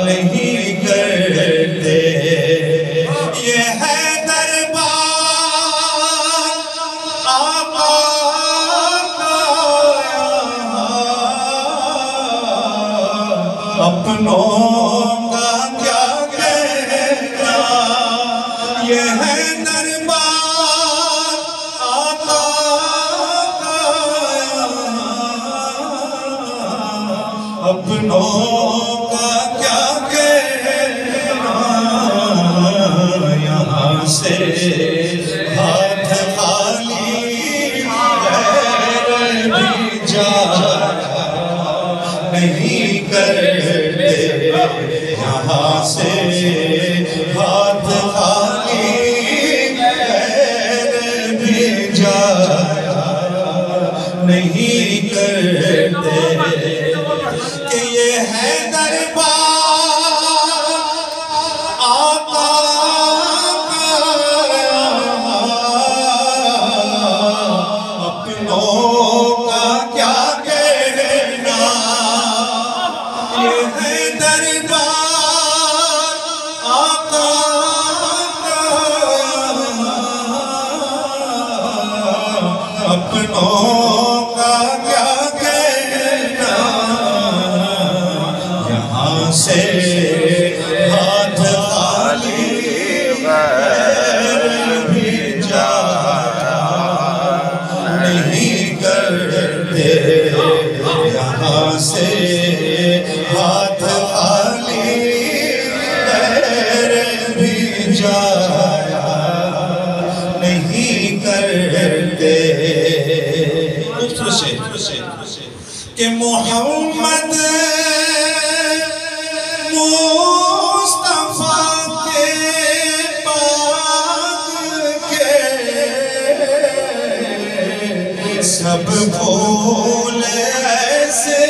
नहीं करते। ये है दरबार आका का, अपनों का क्या कहना। ये है दरबार आका का, अपनों का क्या कहना। यहाँ से हाथ खाली भी जा नहीं करते। यहाँ से हाथ खाली भी जा नहीं करते। कि ये है दरबार आका का, अपनों का क्या कहना। ये है दरबार आका का, अपनों का क्या कहना। यहाँ से हाथ खाली भी जा नहीं करते। यहाँ से हाथ खाली भी जा नहीं करते। कि मोहम्मद मुस्तफा के बाग के सब फूल ऐसे।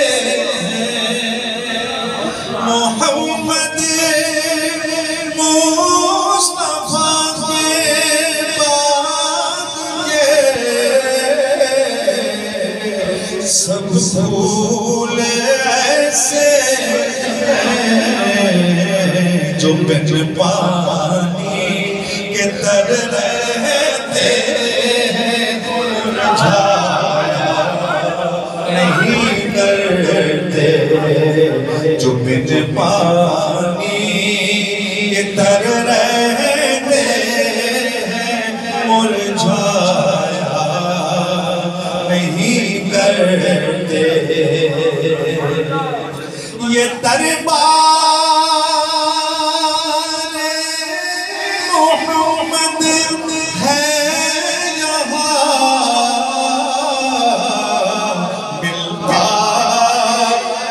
मोहम्मद मुस्तफा के बाग के सब फूल ऐसे जो बिन पानी के तर रहते मुरझाया नहीं करते। जो बिन पानी के तर रहते मुरझाया नहीं करते। ये दरबार मोहम्मद है यहाँ, मिलता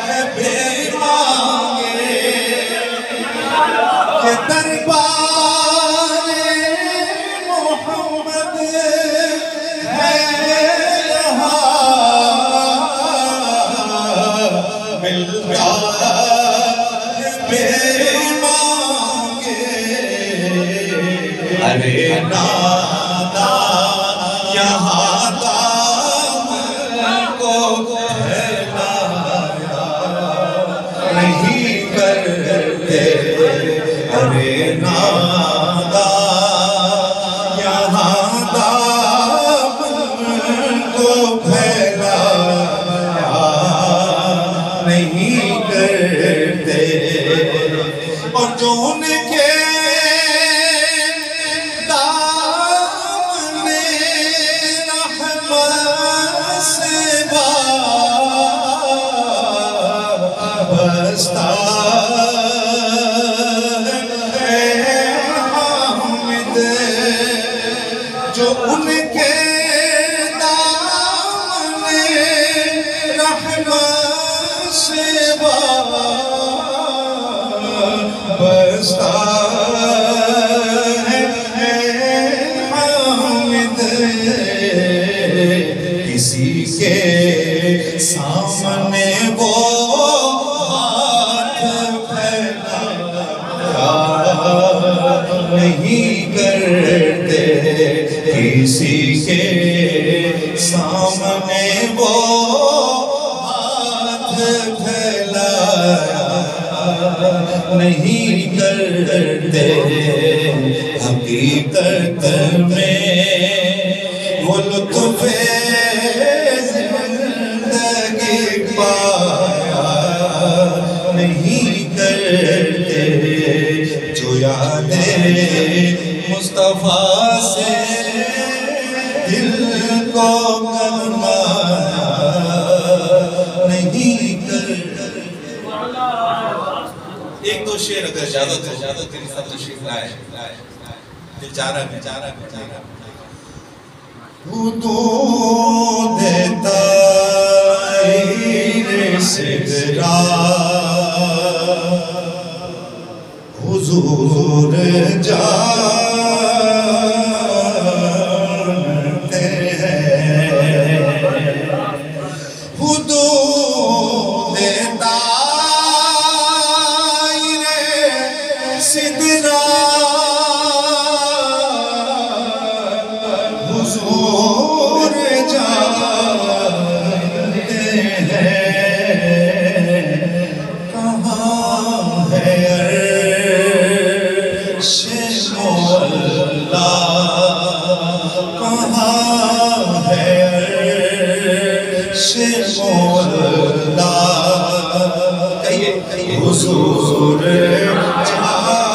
है बेमांगे। ये दरबार मोहम्मद है यहाँ, मिलता बेमांगे। अरे नादा यहाँ दाम को फैलाया नहीं करते। अरे नादा यहाँ दाम को फैलाया नहीं करते। और जो उनके दामने रहमत से वाबस्ता है हामिद। जो उनके दामने रहमत से वाबस्ता है हामिद। किसी के सामने वो हाथ फैलाया नहीं करते। किसी के सामने वो हाथ फैला नहीं करते, हकीकत में वो लुत्फ़े ज़िंदगी पाया नहीं करते, जो यादें मुस्तफ़ा से दिल को गरमाया नहीं करते। एक दो शेर अगर इजाजत तेरी सब तशरीफ लाए, दिल जा रहा है हुदूद ताईर सिदरा हुजूर जानते हैं, हुदूद ताईर सिदरा हुजूर जानते हैं, कहाँ है अर्श मौला, कहाँ है अर्श मौला, कहिए हुजूर जानते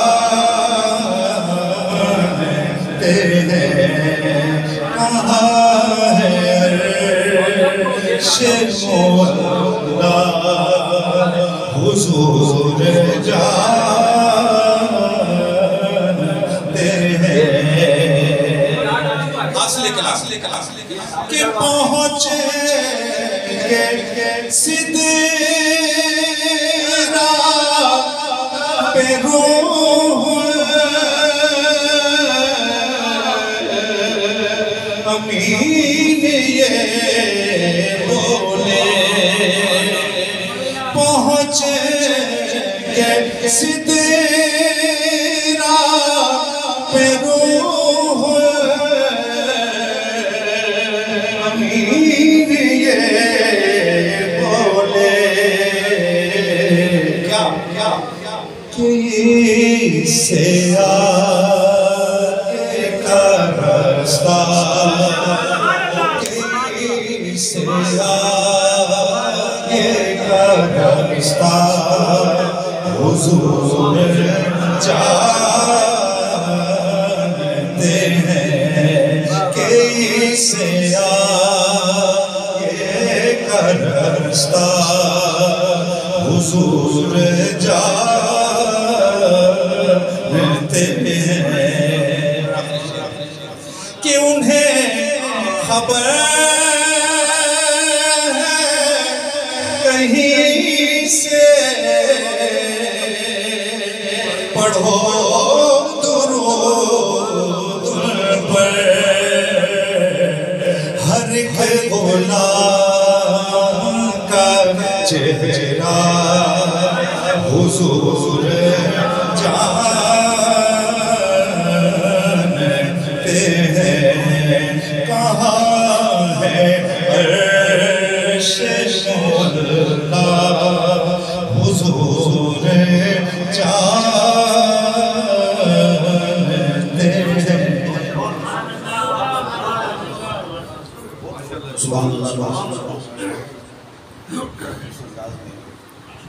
हैं, कहाँ है अर्श मौला, हुजूर जानते हैं। असली क्लास के पहुँचे सिदरा पे रूह अमीन ये बोले, पहुँचे सिदरा पे रूह अमीन ये बोले, क्या किसे आगे का रास्ता, किसे आगे का रास्ता, हुजूर जानते हैं, किसे आगे का रास्ता, हुजूर जानते हैं, कि उन्हें खबर है कहीं से, पढ़ो दुरूद पर, हर एक गुलाम का चेहरा हुजूर जान